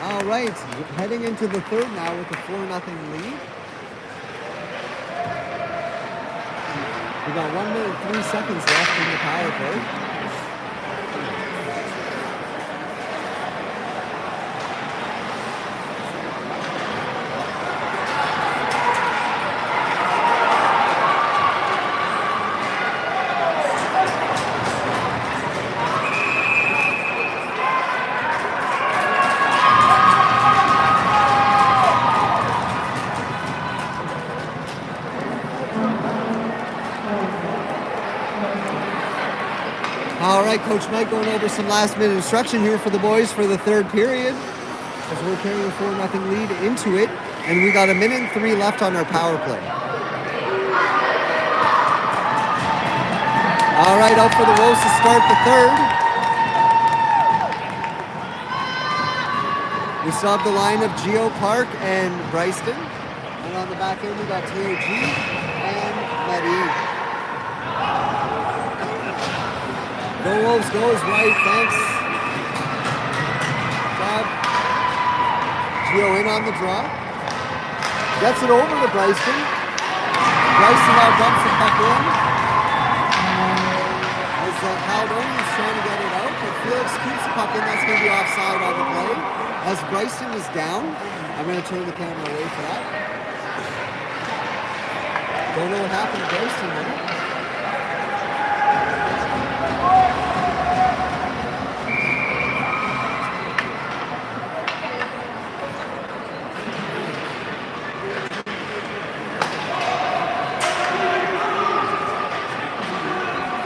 All right, heading into the third now with a 4-0 lead. We got 1 minute and 3 seconds left in the power play. All right, Coach Mike going over some last-minute instruction here for the boys for the third period as we're carrying a 4-0 lead into it, and we got 1 minute and 3 left on our power play. All right, out for the Wolves to start the third. We still have the line of Gio, Clark, and Bryston, and on the back end we got Teo G and Maddie. Go Wolves goes right, thanks. Job. Gio in on the draw. Gets it over to Bryson. Bryson now dumps the puck in. As Caledonian's trying to get it out, but Felix keeps the puck in. That's going to be offside on the play. As Bryson is down, I'm going to turn the camera away for that. Don't know what happened to Bryson there.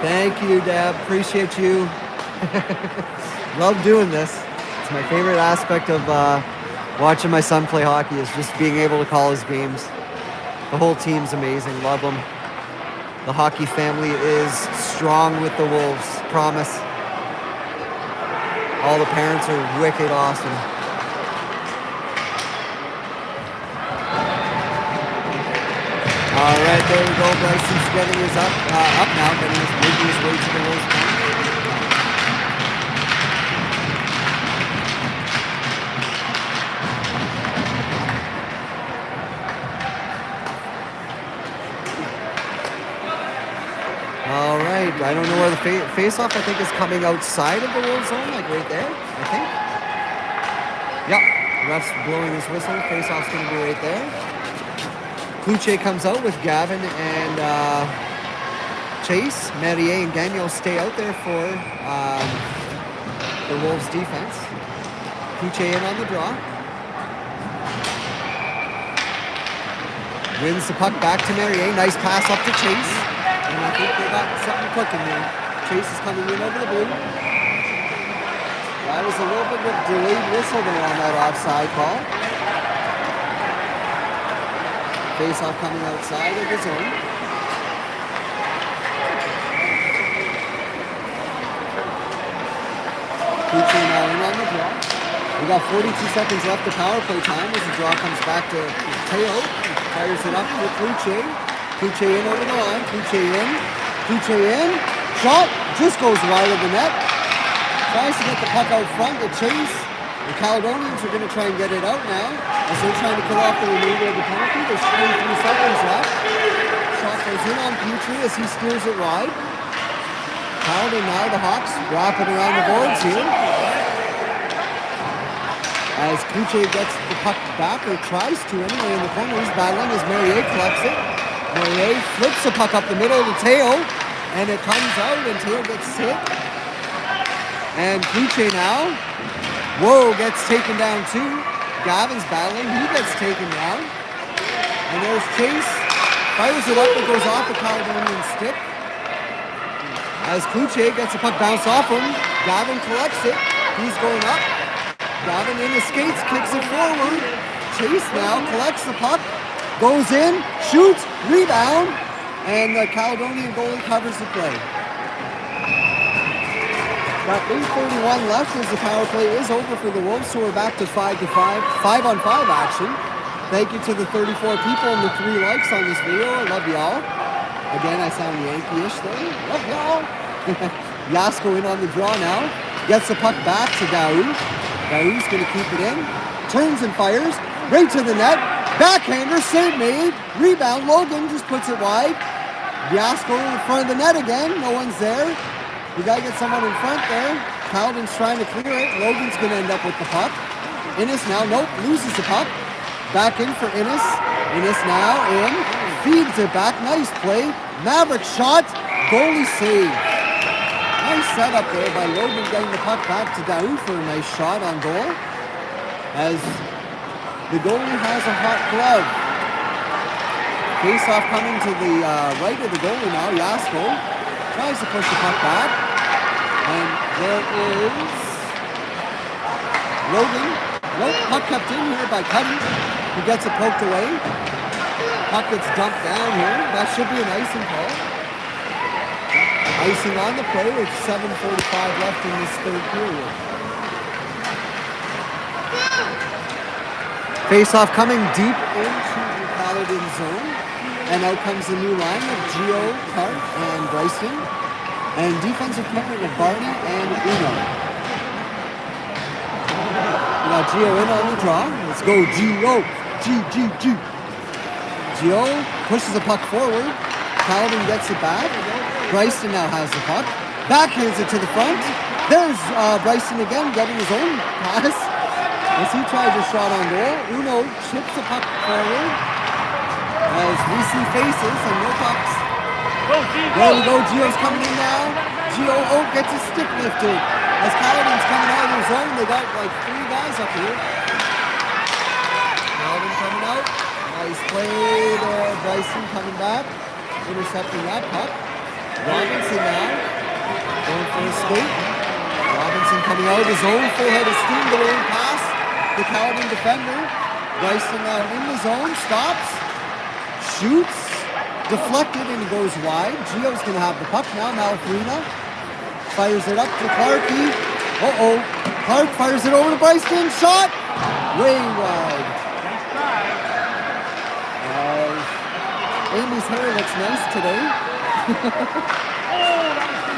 Thank you, Deb. Appreciate you. Love doing this. It's my favorite aspect of watching my son play hockey is just being able to call his games. The whole team's amazing. Love them. The hockey family is strong with the Wolves. Promise. All the parents are wicked awesome. All right, there we go. Bryson's getting his up now, making his way to the Wolves bench. I don't know where the face-off, I think, is coming outside of the Wolves zone, like right there, I think. Yep, ref's blowing his whistle. Face-off's going to be right there. Kluche comes out with Gavin and Chase. Merrier and Gagnon stay out there for the Wolves defense. Kluche in on the draw. Wins the puck back to Merrier. Nice pass up to Chase. And I think they got something cooking there. Chase is coming in over the blue. That was a little bit of a delayed whistle there on that offside call. Face-off coming outside of the zone. Kluche now in on the draw. We got 42 seconds left of power play time as the draw comes back to Teo. Fires it up for Kluche. Kluche in over the line. Kluche in. Kluche in. Shot. Just goes wide of the net. Tries to get the puck out front to Chase. The Caledonians are going to try and get it out now as they're trying to kill off the removal of the penalty. There's 23 seconds left. Shot goes in on Petrie as he steers it wide. Caledon now, the Hawks, wrapping around the boards here. As Kluche gets the puck back, or tries to anyway, in the corner. He's battling as Merrier collects it. Merrier flips the puck up the middle to Teo, and it comes out, and Teo gets hit. And Kluche now, gets taken down too. Gavin's battling, he gets taken down. And there's Chase, fires it up, it goes off the Caledonian stick. As Kluche gets the puck bounced off him, Gavin collects it, he's going up. Gavin in the skates, kicks it forward. Chase now collects the puck, goes in, shoots, rebound, and the Caledonian goalie covers the play. Got 8:31 left as the power play is over for the Wolves, so we're back to 5-5, 5-on-5 action. Thank you to the 34 people and the 3 likes on this video. I love y'all. Again, I sound Yankee-ish there. Love y'all. Yasko in on the draw now. Gets the puck back to Daou. Daou's going to keep it in. Turns and fires. Right to the net. Backhander. Save made. Rebound. Logan just puts it wide. Yasko in front of the net again. No one's there. You got to get someone in front there. Caledon's trying to clear it. Logan's going to end up with the puck. Innes now. Nope. Loses the puck. Back in for Innes. Innes now in. Feeds it back. Nice play. Maverick shot. Goalie save. Nice setup there by Logan getting the puck back to Daou for a nice shot on goal. As the goalie has a hot glove. Face-off coming to the right of the goalie now. Yasko tries to push the puck back. And there is Logan. Nope, puck kept in here by Cuddy. He gets it poked away. Puck gets dumped down here. That should be an icing call. Icing on the play with 7:45 left in this third period. Face-off coming deep into the Caledon zone. And out comes the new line of Gio, Clark, and Bryson. And defensive pairing of Barney and Uno. We got Gio in on the draw. Let's go Gio. G. Gio pushes the puck forward. Caledon gets it back. Bryson now has the puck. Backhands it to the front. There's Bryson again getting his own pass as he tries a shot on goal. Uno chips the puck forward as we see faces and no pucks. There we go. Gio's coming in now. Gio gets his stick lifted as Caledon's coming out of their zone. They got like 3 guys up here. Caledon coming out. Nice play there. Bryson coming back, intercepting that puck. Robinson now going for a skate. Robinson coming out of his zone, full head of steam, the lane pass. The Caledon defender. Bryson now in the zone, stops, shoots, deflected, and goes wide. Gio's going to have the puck now. Malafrina fires it up to Clarkie. Clark fires it over to Bryson. Shot! Way wide. Amy's hair looks nice today.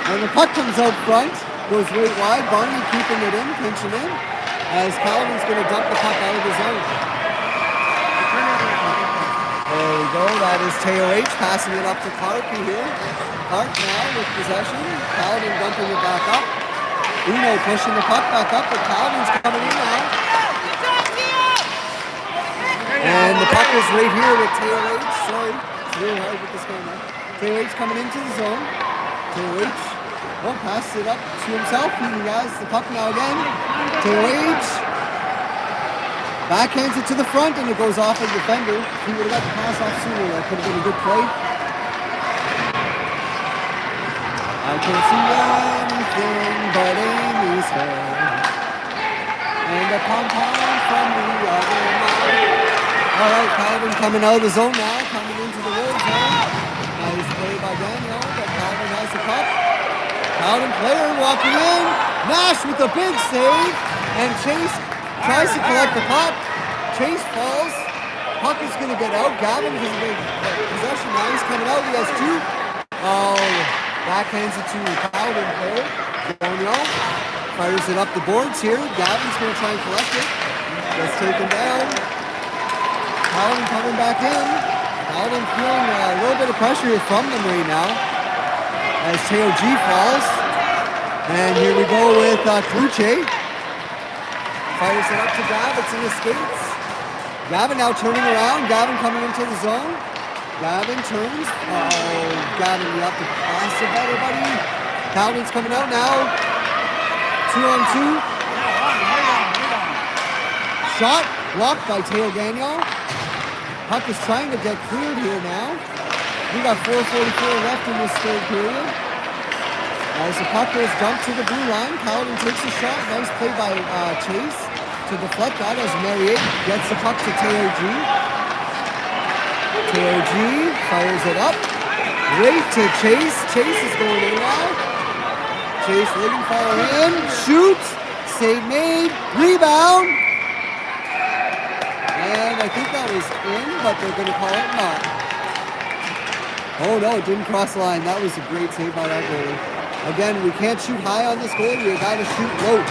And the puck comes out front, goes right wide. Barney keeping it in, pinching in, as Caledon's going to dump the puck out of the zone. There we go. That is Teo H passing it up to Clarky here. Clark now with possession. Caledon dumping it back up. Uno pushing the puck back up, but Caledon's coming in now. And the puck is right here with Teo H. Sorry, it's really hard with this camera. Teo H coming into the zone. Teo H, passes it up to himself. He has the puck now again. Teo H backhands it to the front, and it goes off a defender. If he would have got the pass off sooner, that could have been a good play. I can't see anything but Amy's hair and a pom-pom from the other night. All right, Caledon coming out of the zone now, coming into the road zone. Nice play by Daniel, but Caledon has the puck. Caledon player walking in. Nash with a big save, and Chase tries to collect the puck. Chase falls. Puck is going to get out. Gavin has a big possession now. He's coming out. He has two. Backhands it to Caledon player. Daniel fires it up the boards here. Gavin's going to try and collect it. Gets taken down. Caledon coming back in. Caledon feeling a little bit of pressure here from them right now as Teo G falls. And here we go with Kluche. Fires it up to Gavin. It's in the skates. Gavin now turning around. Gavin coming into the zone. Gavin turns. Gavin, you have to pass it better, buddy. Caledon's coming out now. 2-on-2. Shot blocked by Teo Gagnon. Puck is trying to get cleared here now. We got 4:44 left in this third period. As the puck is dumped to the blue line, Caledon takes a shot. Nice play by Chase to deflect that as Mariette gets the puck to Teo G. Teo G fires it up. Right to Chase. Chase is going in now. Chase leading fire in. Shoots. Save made. Rebound. And I think that was in, but they're going to call it not. Oh no, it didn't cross the line. That was a great save by that goalie. Again, we can't shoot high on this goal. We got to shoot low.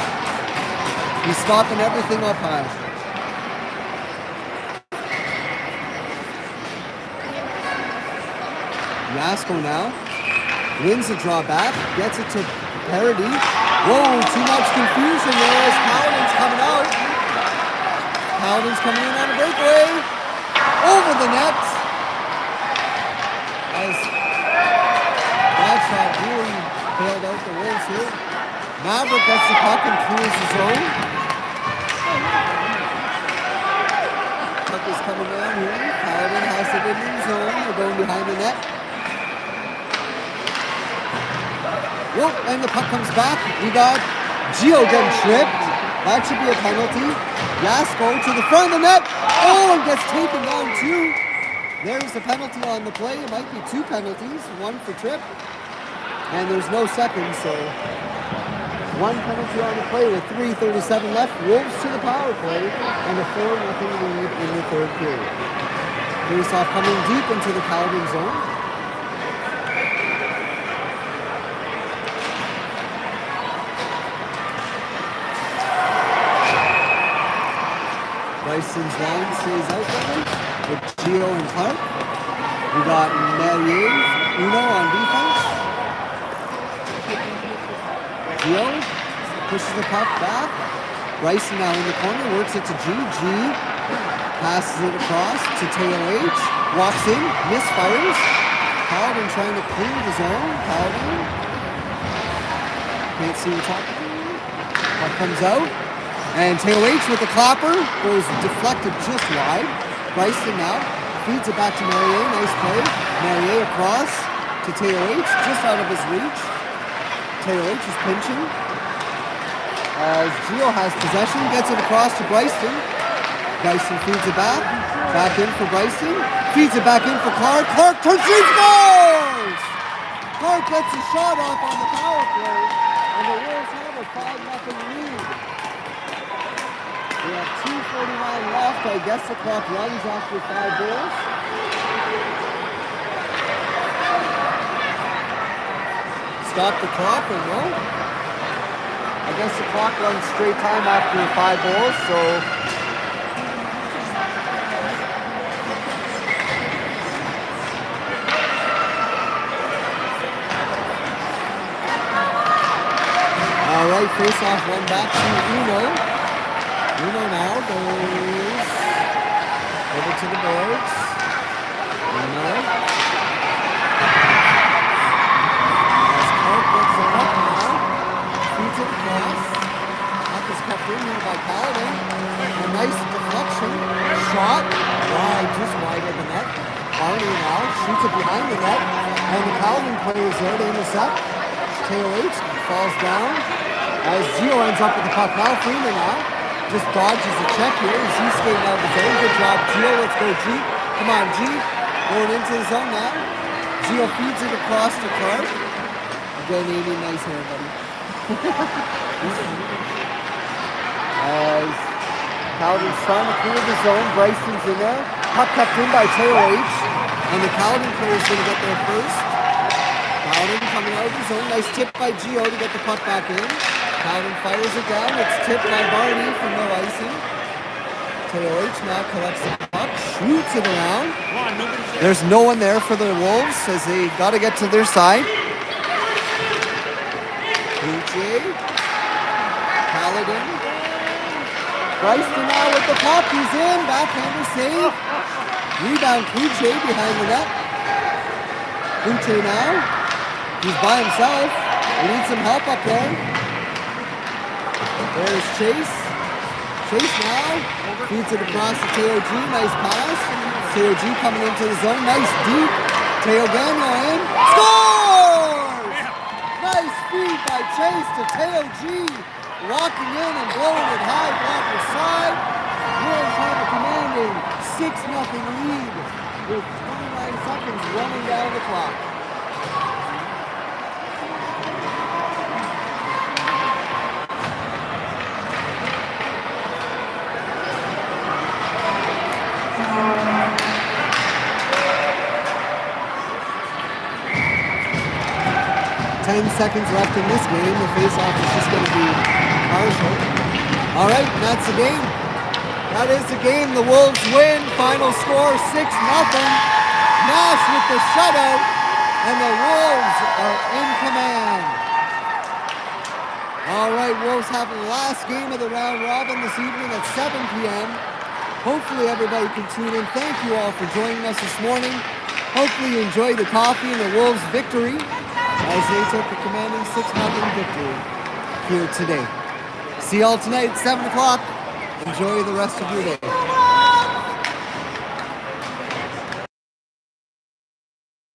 He's stopping everything up high. Yasko now wins the draw back, gets it to Parody. Whoa, too much confusion there as Caledon's coming out. Caledon's coming in on a breakaway. Over the net. As that shot really bailed out the Wolves here. Maverick gets the puck and clears the zone. Puck is coming down here. Caledon has it in the zone. They're going behind the net. Whoop, and the puck comes back. We got Gio getting tripped. That should be a penalty. Yasko to the front of the net. Oh, and gets taken down too. There's the penalty on the play. It might be two penalties. One for trip. And there's no second, so one penalty on the play with 3:37 left. Wolves to the power play and a 4-0 lead in the third period. Face-off coming deep into the Caledon zone. Bryson's line stays out there with Gio and Clark. We got Melier, Uno on defense. Gio pushes the puck back. Bryson now in the corner, works it to G. G passes it across to Teo H. Walks in, misfires. Caledon trying to clear the zone. Caledon can't see what's happening. Puck comes out. And Teo H with the clapper goes deflected just wide. Bryson now feeds it back to Mariette. Nice play. Mariette across to Teo H, just out of his reach. Teo H is pinching. As Gio has possession, gets it across to Bryson. Bryson feeds it back. Back in for Bryson. Feeds it back in for Clark. Clark turns, she scores! Clark gets a shot off on the power play. And the Wolves have a 5-0 lead. We have 2:49 left. I guess the clock runs after 5 goals. Stop the clock or no? I guess the clock runs straight time after 5 goals, so face off one back to Uno. Uno now goes over to the boards. Uno. As Clark gets the puck now. Feeds it across. Puck is kept in here by Caledon. A nice deflection. Shot. Wide, just wide of the net. Barney now shoots it behind the net. And the Caledon player is there to intercept. Tail H falls down. As Gio ends up with the puck now. Freeman now just dodges a check here. He's skating out of the zone. Good job, Gio. Let's go, G. Come on, G. Going into the zone now. Gio feeds it across to Clark. Again, Amy, nice hair, buddy. As Caledon's trying to clear the zone. Bryson's in there. Puck kept in by Tail H. And the Caledon player's going to get there first. Caledon coming out of the zone. Nice tip by Gio to get the puck back in. Caledon fires it down. It's tipped by Barney for no icing. Tail H now collects the puck. Shoots it around. There's no one there for the Wolves as they got to get to their side. Kuche. Caledon. Bryson now with the puck. He's in. Backhander save. Rebound Kuche behind the net. Kuche now. He's by himself. We need some help up there. There's Chase. Chase now. Feeds it across to Teo G. Nice pass. Teo G coming into the zone. Nice deep. Teo Gagnon in. Scores! Nice feed by Chase to Teo G. Walking in and blowing it high blocker side. Wolves have a commanding 6-0 lead with 29 seconds running down the clock. 10 seconds left in this game. The face-off is just going to be partial. All right, that's the game. That is the game. The Wolves win. Final score 6-0. Nash with the shutout, and the Wolves are in command. All right, Wolves have the last game of the round robin this evening at 7 p.m. Hopefully everybody can tune in. Thank you all for joining us this morning. Hopefully you enjoyed the coffee and the Wolves' victory as they took a commanding 6-0 victory here today. See y'all tonight at 7 o'clock. Enjoy the rest of your day.